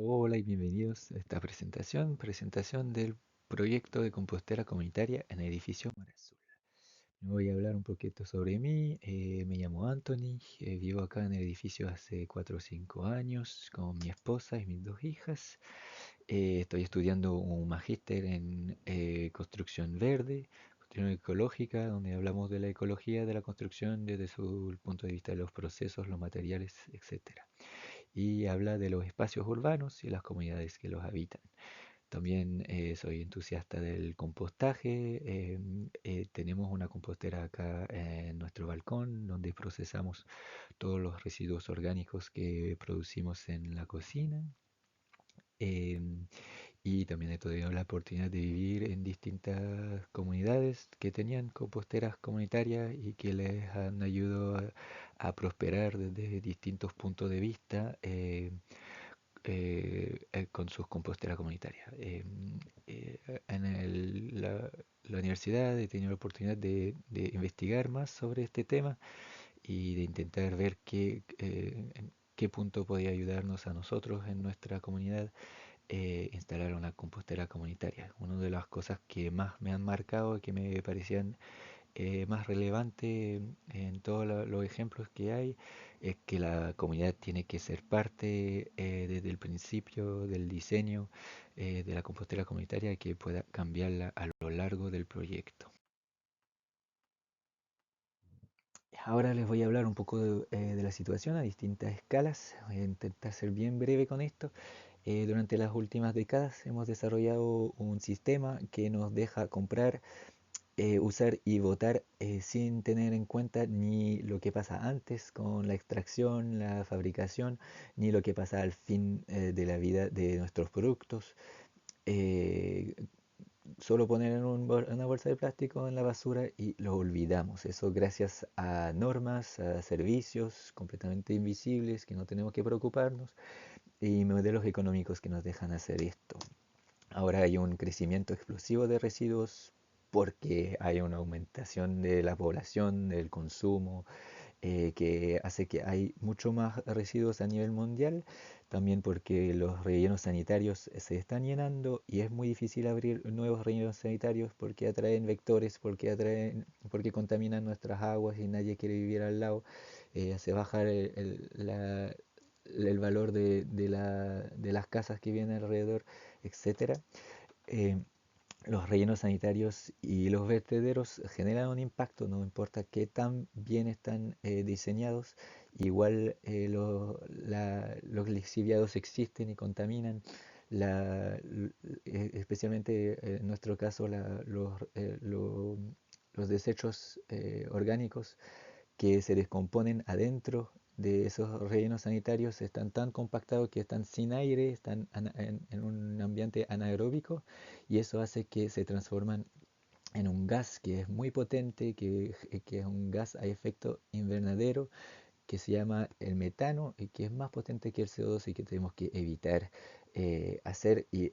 Hola y bienvenidos a esta presentación del proyecto de compostera comunitaria en edificio Mar Azul. Voy a hablar un poquito sobre mí. Me llamo Anthony, vivo acá en el edificio hace 4 o 5 años con mi esposa y mis dos hijas. Estoy estudiando un magíster en construcción verde, construcción ecológica, donde hablamos de la ecología de la construcción desde su punto de vista de los procesos, los materiales, etcétera, y habla de los espacios urbanos y las comunidades que los habitan. También soy entusiasta del compostaje. Tenemos una compostera acá en nuestro balcón donde procesamos todos los residuos orgánicos que producimos en la cocina. Em, y también he tenido la oportunidad de vivir en distintas comunidades que tenían composteras comunitarias y que les han ayudado a prosperar desde distintos puntos de vista. Con sus composteras comunitarias. En la universidad he tenido la oportunidad de investigar más sobre este tema y de intentar ver en qué punto podía ayudarnos a nosotros en nuestra comunidad instalar una compostera comunitaria. Una de las cosas que más me han marcado y que me parecían más relevante en todos los ejemplos que hay es que la comunidad tiene que ser parte desde el principio del diseño de la compostera comunitaria, que pueda cambiarla a lo largo del proyecto. Ahora les voy a hablar un poco de la situación a distintas escalas. Voy a intentar ser bien breve con esto. Durante las últimas décadas hemos desarrollado un sistema que nos deja comprar, usar y votar sin tener en cuenta ni lo que pasa antes con la extracción, la fabricación, ni lo que pasa al fin de la vida de nuestros productos. Eh, Solo poner en una bolsa de plástico en la basura y lo olvidamos. Eso gracias a normas, a servicios completamente invisibles que no tenemos que preocuparnos y modelos económicos que nos dejan hacer esto. Ahora hay un crecimiento explosivo de residuos porque hay una aumentación de la población, del consumo, que hace que hay mucho más residuos a nivel mundial. También porque los rellenos sanitarios se están llenando y es muy difícil abrir nuevos rellenos sanitarios porque atraen vectores, porque contaminan nuestras aguas y nadie quiere vivir al lado. Hace bajar el valor de las casas que vienen alrededor, etcétera. Eh, los rellenos sanitarios y los vertederos generan un impacto, no importa qué tan bien están diseñados, igual los lixiviados existen y contaminan, especialmente en nuestro caso los desechos orgánicos que se descomponen adentro de esos rellenos sanitarios están tan compactados que están sin aire, están en un ambiente anaeróbico, y eso hace que se transforman en un gas que es muy potente, que es un gas a efecto invernadero que se llama el metano y que es más potente que el CO2 y que tenemos que evitar hacer, y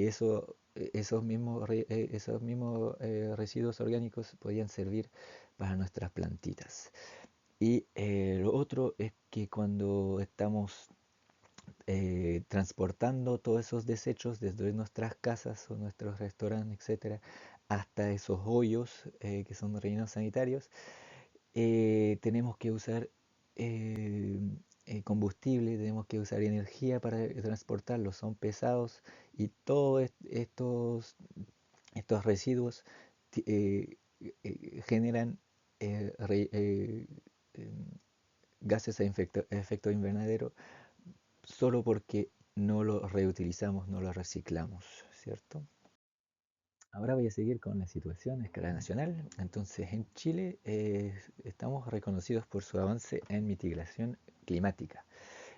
esos mismos residuos orgánicos podían servir para nuestras plantitas. Y lo otro es que cuando estamos transportando todos esos desechos desde nuestras casas o nuestros restaurantes, etcétera, hasta esos hoyos que son rellenos sanitarios, tenemos que usar eh, combustible, tenemos que usar energía para transportarlos, son pesados y todos estos residuos generan eh, re- eh, em, gases a efecto invernadero solo porque no lo reutilizamos, no lo reciclamos, ¿cierto? Ahora voy a seguir con la situación a escala nacional. Entonces, en Chile estamos reconocidos por su avance en mitigación climática.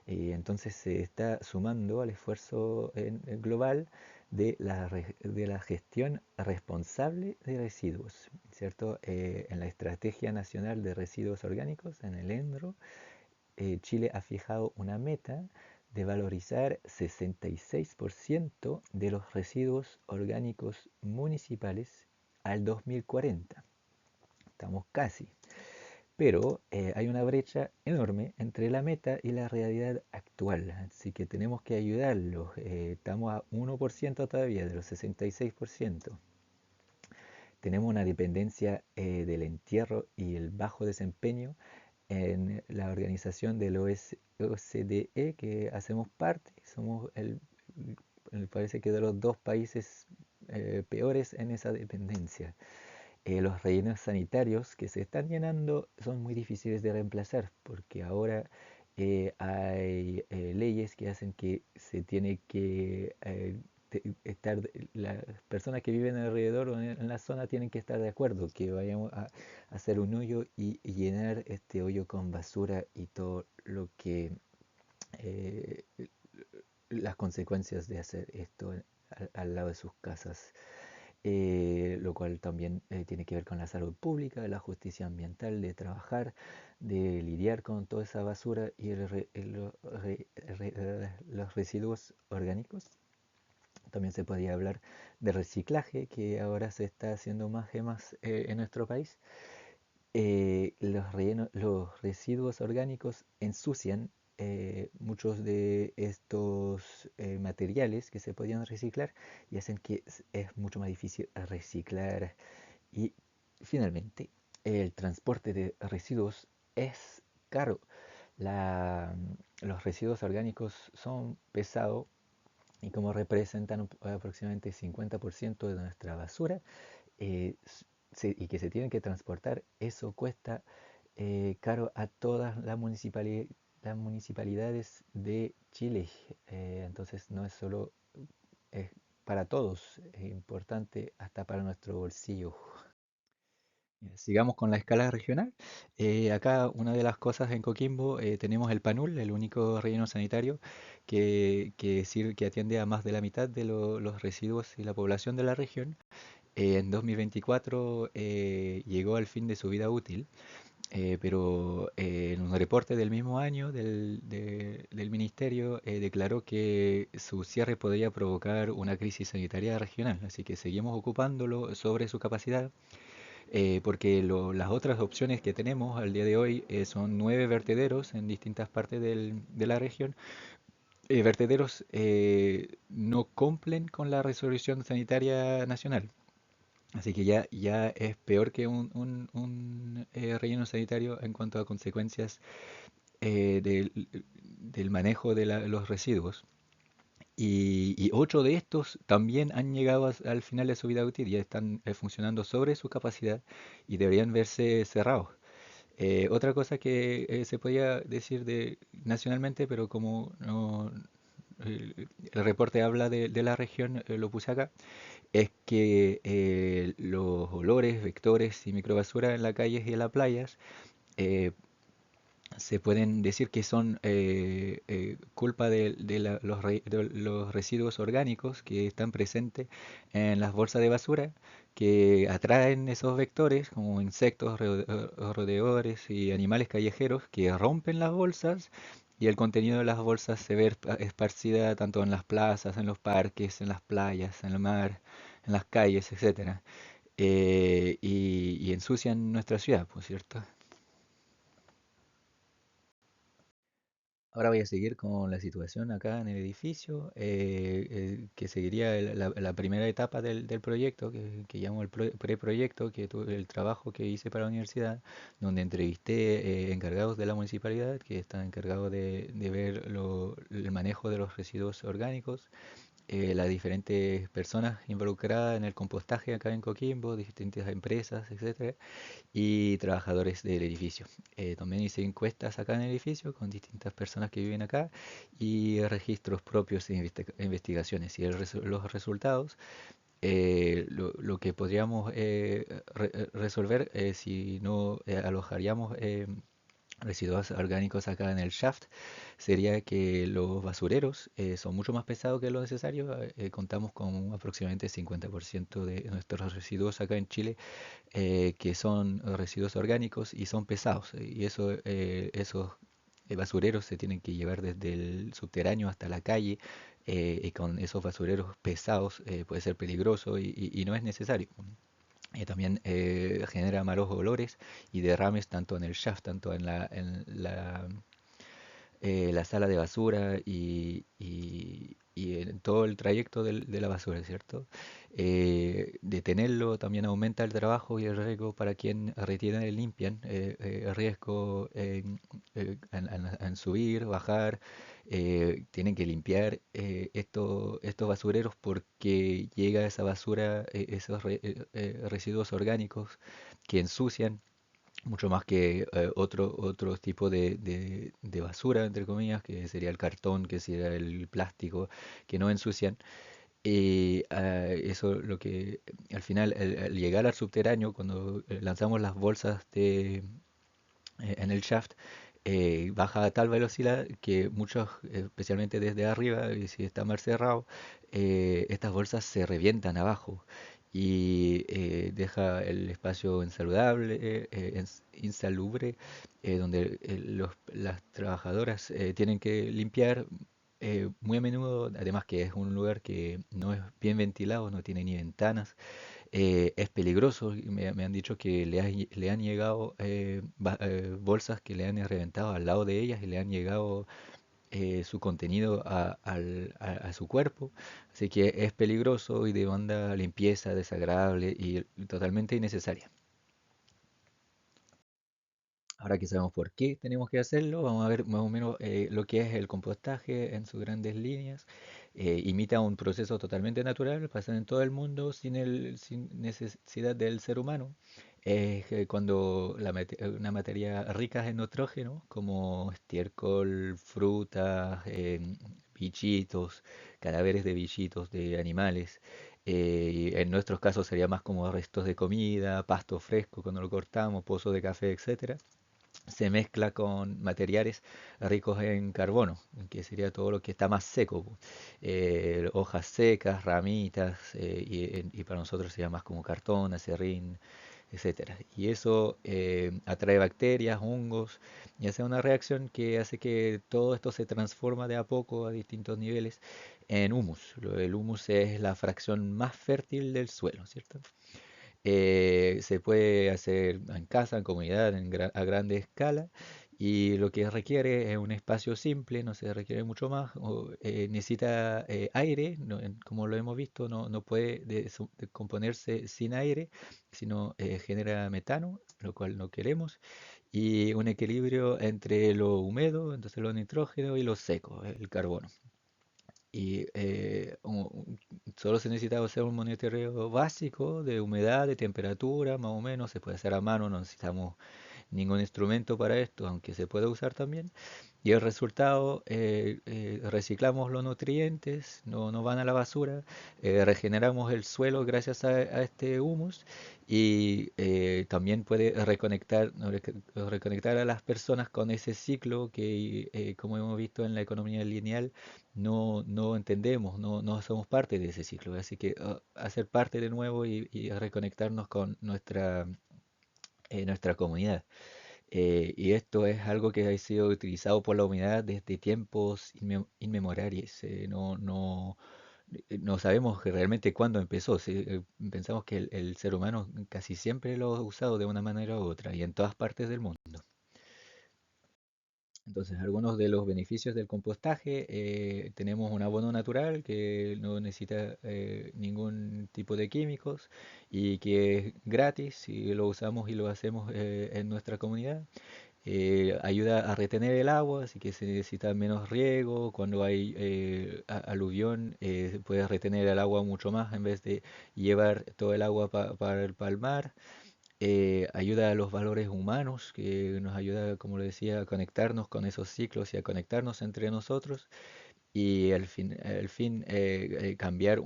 Entonces se está sumando al esfuerzo global de la gestión responsable de residuos, ¿cierto? En la Estrategia Nacional de Residuos Orgánicos, en el ENRO, Chile ha fijado una meta de valorizar 66% de los residuos orgánicos municipales al 2040. Estamos casi. pero hay una brecha enorme entre la meta y la realidad actual, así que tenemos que ayudarlos. Estamos a 1% todavía de los 66%. Tenemos una dependencia del entierro y el bajo desempeño en la organización del OCDE que hacemos parte. Somos parece que de los dos países peores en esa dependencia. Los rellenos sanitarios que se están llenando son muy difíciles de reemplazar porque ahora hay leyes que hacen que se tiene que estar, las personas que viven alrededor o en la zona tienen que estar de acuerdo que vayamos a hacer un hoyo y llenar este hoyo con basura y todo lo que eh, las consecuencias de hacer esto al lado de sus casas, lo cual también tiene que ver con la salud pública, la justicia ambiental, de trabajar, de lidiar con toda esa basura y los residuos orgánicos. También se podría hablar de reciclaje, que ahora se está haciendo más y más en nuestro país. Los residuos orgánicos ensucian muchos de estos materiales que se podían reciclar y hacen que es mucho más difícil reciclar. Y finalmente, el transporte de residuos es caro. Los residuos orgánicos son pesados y como representan aproximadamente 50% de nuestra basura, eh, y que se tienen que transportar, eso cuesta caro a todas las municipalidades de Chile. Entonces no es solo es para todos, es importante hasta para nuestro bolsillo. Sigamos con la escala regional. Acá una de las cosas en Coquimbo tenemos el PANUL, el único relleno sanitario que atiende a más de la mitad de los residuos y la población de la región. En 2024 llegó al fin de su vida útil, pero en un reporte del mismo año del ministerio declaró que su cierre podría provocar una crisis sanitaria regional, así que seguimos ocupándolo sobre su capacidad, porque las otras opciones que tenemos al día de hoy son 9 vertederos en distintas partes de la región. Vertederos no cumplen con la resolución sanitaria nacional. Así que ya es peor que un relleno sanitario en cuanto a consecuencias del manejo de los residuos. Y 8 de estos también han llegado al final de su vida útil, ya están funcionando sobre su capacidad y deberían verse cerrados. Otra cosa que se podía decir nacionalmente, pero como el reporte habla de la región, lo puse acá, es que los olores, vectores y microbasura en las calles y en las playas eh, se pueden decir que son culpa de los residuos orgánicos que están presentes en las bolsas de basura, que atraen esos vectores como insectos, roedores y animales callejeros que rompen las bolsas y el contenido de las bolsas se ve esparcida tanto en las plazas, en los parques, en las playas, en el mar, en las calles, etcétera. Y ensucian nuestra ciudad, por cierto. Ahora voy a seguir con la situación acá en el edificio, que seguiría la primera etapa del proyecto, que llamo el preproyecto, que tuve el trabajo que hice para la universidad, donde entrevisté encargados de la municipalidad, que están encargados de ver el manejo de los residuos orgánicos, las diferentes personas involucradas en el compostaje acá en Coquimbo, distintas empresas, etcétera, y trabajadores del edificio. También hice encuestas acá en el edificio con distintas personas que viven acá y registros propios de investigaciones. Y los resultados, lo que podríamos resolver si no alojaríamos residuos orgánicos acá en el shaft sería que los basureros son mucho más pesados que lo necesario. Contamos con aproximadamente 50% de nuestros residuos acá en Chile que son residuos orgánicos y son pesados. Y esos basureros se tienen que llevar desde el subterráneo hasta la calle. Y con esos basureros pesados puede ser peligroso y no es necesario. También genera malos olores y derrames tanto en el shaft, tanto en la sala de basura y en todo el trayecto de la basura, ¿cierto? Detenerlo también aumenta el trabajo y el riesgo para quien retiene y limpian, el riesgo en subir, bajar, tienen que limpiar estos basureros porque llega esa basura, esos residuos orgánicos que ensucian mucho más que otro tipo de basura, entre comillas, que sería el cartón, que sería el plástico, que no ensucian. Y eso lo que al final, al llegar al subterráneo, cuando lanzamos las bolsas en el shaft, baja a tal velocidad que muchos, especialmente desde arriba, y si está mal cerrado, estas bolsas se revientan abajo y deja el espacio insaludable, insalubre, donde las trabajadoras tienen que limpiar muy a menudo, además que es un lugar que no es bien ventilado, no tiene ni ventanas, es peligroso. Y me han dicho que le han llegado bolsas que le han reventado al lado de ellas y le han llegado su contenido a su cuerpo. Así que es peligroso y demanda limpieza desagradable y totalmente innecesaria. Ahora que sabemos por qué tenemos que hacerlo, vamos a ver más o menos lo que es el compostaje en sus grandes líneas. Imita un proceso totalmente natural, pasa en todo el mundo sin necesidad del ser humano. Es cuando una materia rica en nitrógeno, como estiércol, frutas, bichitos, cadáveres de bichitos, de animales. En nuestros casos sería más como restos de comida, pasto fresco cuando lo cortamos, pozo de café, etcétera, se mezcla con materiales ricos en carbono, que sería todo lo que está más seco, po. Hojas secas, ramitas, y para nosotros sería más como cartón, acerrín, etcétera. Y eso atrae bacterias, hongos, y hace una reacción que hace que todo esto se transforma de a poco a distintos niveles en humus. El humus es la fracción más fértil del suelo, ¿cierto? Se puede hacer en casa, en comunidad, a grande escala. Y lo que requiere es un espacio simple, no se requiere mucho más. Necesita aire, como lo hemos visto, no puede descomponerse sin aire, sino genera metano, lo cual no queremos. Y un equilibrio entre lo húmedo, entonces lo nitrógeno, y lo seco, el carbono. Y solo se necesita hacer un monitoreo básico de humedad, de temperatura, más o menos. Se puede hacer a mano, no necesitamos ningún instrumento para esto, aunque se puede usar también. Y el resultado, reciclamos los nutrientes, no van a la basura, regeneramos el suelo gracias a este humus y también puede reconectar, no, reconectar a las personas con ese ciclo que, como hemos visto en la economía lineal, no entendemos, no somos parte de ese ciclo. Así que hacer parte de nuevo y reconectarnos con nuestra comunidad. Y esto es algo que ha sido utilizado por la humanidad desde tiempos inmemoriales. No sabemos realmente cuándo empezó. Pensamos que el ser humano casi siempre lo ha usado de una manera u otra y en todas partes del mundo. Entonces, algunos de los beneficios del compostaje: tenemos un abono natural que no necesita ningún tipo de químicos y que es gratis si lo usamos y lo hacemos en nuestra comunidad. Ayuda a retener el agua, así que se necesita menos riego. Cuando hay aluvión, puedes retener el agua mucho más en vez de llevar todo el agua para el mar. Ayuda a los valores humanos, que nos ayuda, como le decía, a conectarnos con esos ciclos y a conectarnos entre nosotros. Y al fin cambiar,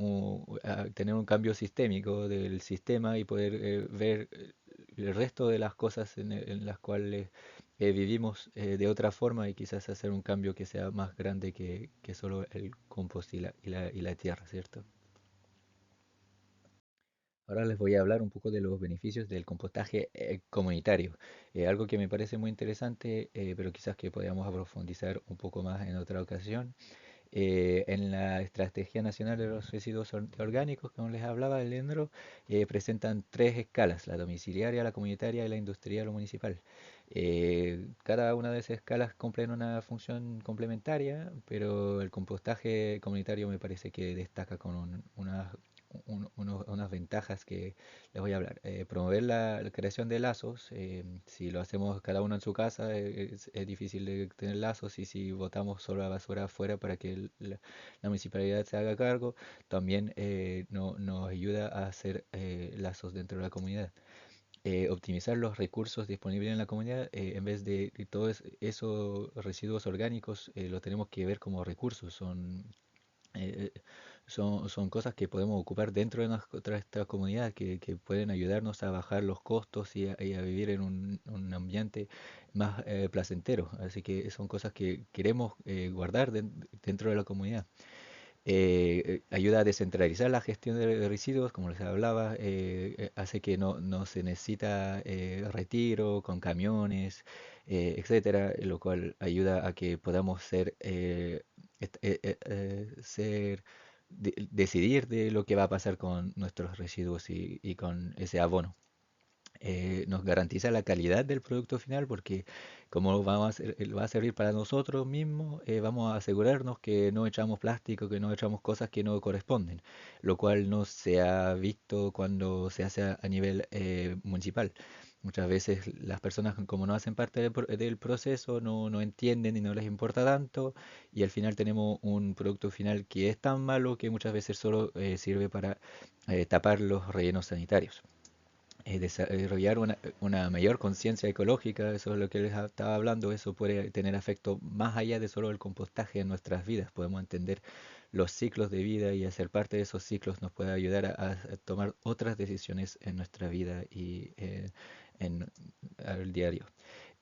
tener un cambio sistémico del sistema y poder ver el resto de las cosas en las cuales vivimos de otra forma y quizás hacer un cambio que sea más grande que solo el compost y la tierra, ¿cierto? Ahora les voy a hablar un poco de los beneficios del compostaje comunitario. Algo que me parece muy interesante, pero quizás que podamos profundizar un poco más en otra ocasión, En la Estrategia Nacional de los Residuos Orgánicos, como les hablaba, el ENRO, presentan tres escalas: la domiciliaria, la comunitaria y la industrial o municipal. Cada una de esas escalas cumplen una función complementaria, pero el compostaje comunitario me parece que destaca con unas ventajas que les voy a hablar. Promover la creación de lazos. Si lo hacemos cada uno en su casa, es difícil de tener lazos, y si botamos solo la basura afuera para que la municipalidad se haga cargo, también nos ayuda a hacer lazos dentro de la comunidad. Optimizar los recursos disponibles en la comunidad, en vez de todos esos residuos orgánicos, lo tenemos que ver como recursos. Eh, son cosas que podemos ocupar dentro de nuestra comunidad, que pueden ayudarnos a bajar los costos y a vivir en un ambiente más placentero. Así que son cosas que queremos guardar dentro de la comunidad. Ayuda a descentralizar la gestión de residuos, como les hablaba. Hace que no se necesita retiro con camiones, etcétera, lo cual ayuda a que podamos decidir de lo que va a pasar con nuestros residuos y con ese abono. Nos garantiza la calidad del producto final, porque como va a servir para nosotros mismos, vamos a asegurarnos que no echamos plástico, que no echamos cosas que no corresponden, lo cual no se ha visto cuando se hace a nivel municipal. Muchas veces las personas, como no hacen parte del proceso, no entienden y no les importa tanto, y al final tenemos un producto final que es tan malo que muchas veces solo sirve para tapar los rellenos sanitarios. Desarrollar una mayor conciencia ecológica. Eso es lo que les estaba hablando. Eso puede tener efecto más allá de solo el compostaje en nuestras vidas. Podemos entender los ciclos de vida, y hacer parte de esos ciclos nos puede ayudar a tomar otras decisiones en nuestra vida y en el diario.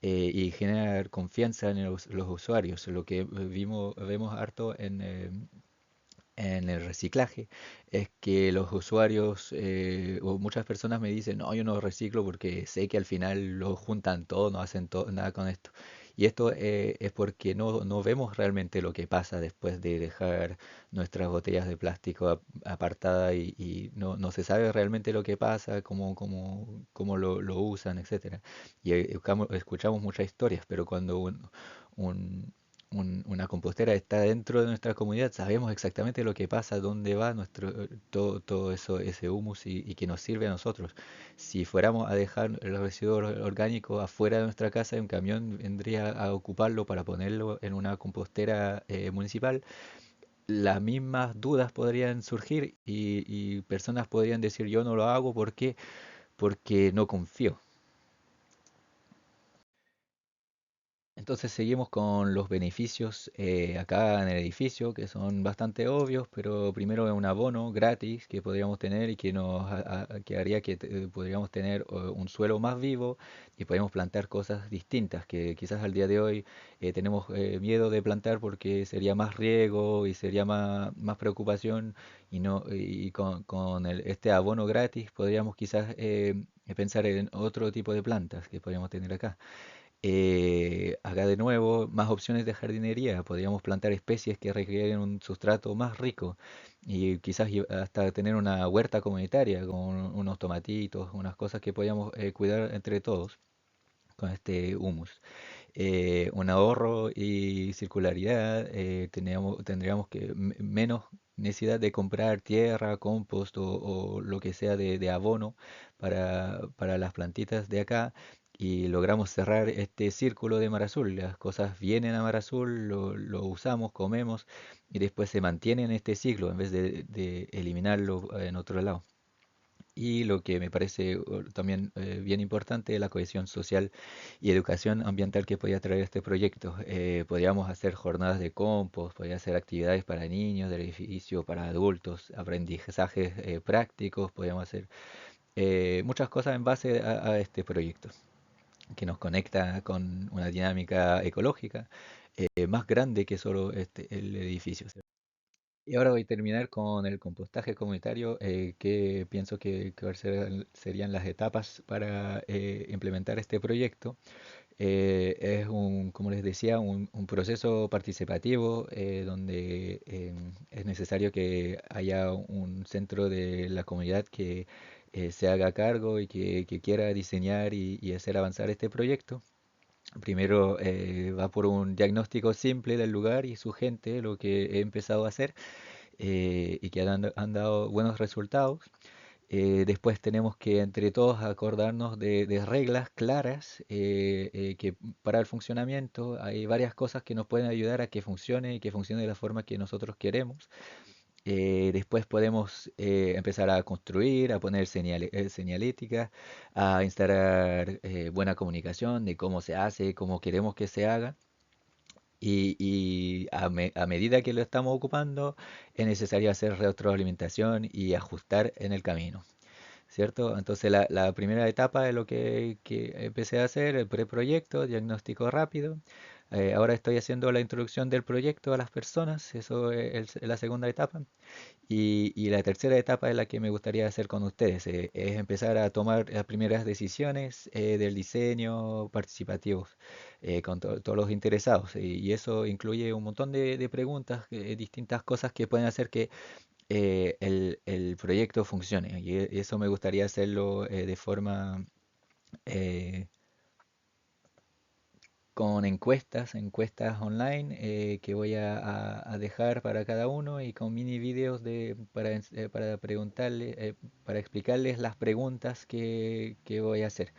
Y generar confianza en los usuarios, lo que vemos harto en el reciclaje, es que los usuarios o muchas personas me dicen: no, yo no reciclo porque sé que al final lo juntan todo, no hacen nada con esto. Y esto es porque no vemos realmente lo que pasa después de dejar nuestras botellas de plástico apartadas, y no se sabe realmente lo que pasa, cómo lo usan, etcétera. Y escuchamos muchas historias, pero cuando una compostera está dentro de nuestra comunidad, sabemos exactamente lo que pasa, dónde va todo eso, ese humus, y que nos sirve a nosotros. Si fuéramos a dejar el residuo orgánico afuera de nuestra casa, un camión vendría a ocuparlo para ponerlo en una compostera municipal, las mismas dudas podrían surgir, y personas podrían decir: yo no lo hago porque no confío. Entonces seguimos con los beneficios acá en el edificio, que son bastante obvios, pero primero es un abono gratis que podríamos tener, y que haría que podríamos tener un suelo más vivo, y podríamos plantar cosas distintas que quizás al día de hoy tenemos miedo de plantar porque sería más riego y sería más preocupación, y con este abono gratis podríamos quizás pensar en otro tipo de plantas que podríamos tener acá. Acá de nuevo, más opciones de jardinería. Podríamos plantar especies que requieren un sustrato más rico, y quizás hasta tener una huerta comunitaria con unos tomatitos, unas cosas que podríamos cuidar entre todos con este humus. Un ahorro y circularidad. Tendríamos que menos necesidad de comprar tierra, compost o lo que sea de abono para las plantitas de acá, y logramos cerrar este círculo de Mar Azul. Las cosas vienen a Mar Azul, lo usamos, comemos, y después se mantiene en este ciclo en vez de eliminarlo en otro lado. Y lo que me parece también bien importante es la cohesión social y educación ambiental que podía traer este proyecto. Podríamos hacer jornadas de compost, podría hacer actividades para niños del edificio, para adultos, aprendizajes prácticos. Podríamos hacer muchas cosas en base a este proyecto, que nos conecta con una dinámica ecológica más grande que solo el edificio. Y ahora voy a terminar con el compostaje comunitario, que pienso que serían las etapas para implementar este proyecto. Es un, como les decía, un proceso participativo donde es necesario que haya un centro de la comunidad que se haga cargo y que quiera diseñar y hacer avanzar este proyecto. Primero va por un diagnóstico simple del lugar y su gente, lo que he empezado a hacer y que han dado buenos resultados. Después tenemos que entre todos acordarnos de reglas claras que para el funcionamiento hay varias cosas que nos pueden ayudar a que funcione y que funcione de la forma que nosotros queremos. Después podemos empezar a construir, a poner señalética, a instalar buena comunicación de cómo se hace, cómo queremos que se haga. A medida que lo estamos ocupando, es necesario hacer retroalimentación y ajustar en el camino. ¿Cierto? Entonces la primera etapa es lo que empecé a hacer, el preproyecto, diagnóstico rápido. Ahora estoy haciendo la introducción del proyecto a las personas, eso es la segunda etapa. Y la tercera etapa es la que me gustaría hacer con ustedes, es empezar a tomar las primeras decisiones del diseño participativo con todos los interesados. Y eso incluye un montón de preguntas, distintas cosas que pueden hacer que el proyecto funcione. Y eso me gustaría hacerlo de forma eh, con encuestas online que voy a dejar para cada uno y con mini videos para preguntarle, para explicarles las preguntas que voy a hacer.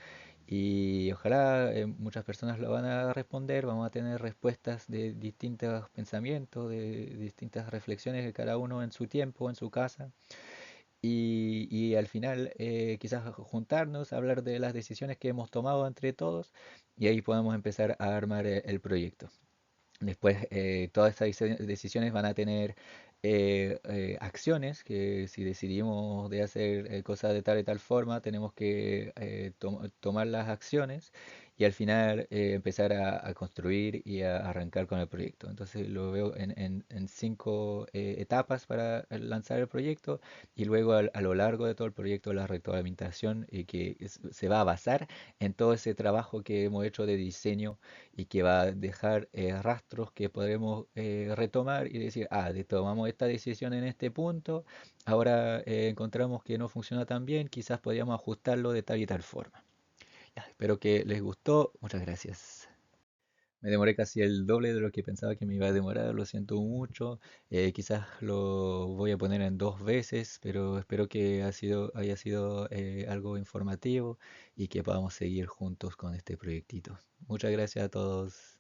Y ojalá muchas personas lo van a responder, vamos a tener respuestas de distintos pensamientos, de distintas reflexiones de cada uno en su tiempo, en su casa. Y al final quizás juntarnos, hablar de las decisiones que hemos tomado entre todos y ahí podemos empezar a armar el proyecto. Después, todas estas decisiones van a tener acciones que si decidimos de hacer cosas de tal y tal forma, tenemos que tomar las acciones y al final empezar a construir y a arrancar con el proyecto. Entonces lo veo en cinco etapas para lanzar el proyecto y luego a lo largo de todo el proyecto la retroalimentación se va a basar en todo ese trabajo que hemos hecho de diseño y que va a dejar rastros que podremos retomar y decir, tomamos esta decisión en este punto, ahora encontramos que no funciona tan bien, quizás podríamos ajustarlo de tal y tal forma. Ya, espero que les gustó, muchas gracias. Me demoré casi el doble de lo que pensaba que me iba a demorar, lo siento mucho. Quizás lo voy a poner en dos veces, pero espero que haya sido algo informativo y que podamos seguir juntos con este proyectito. Muchas gracias a todos.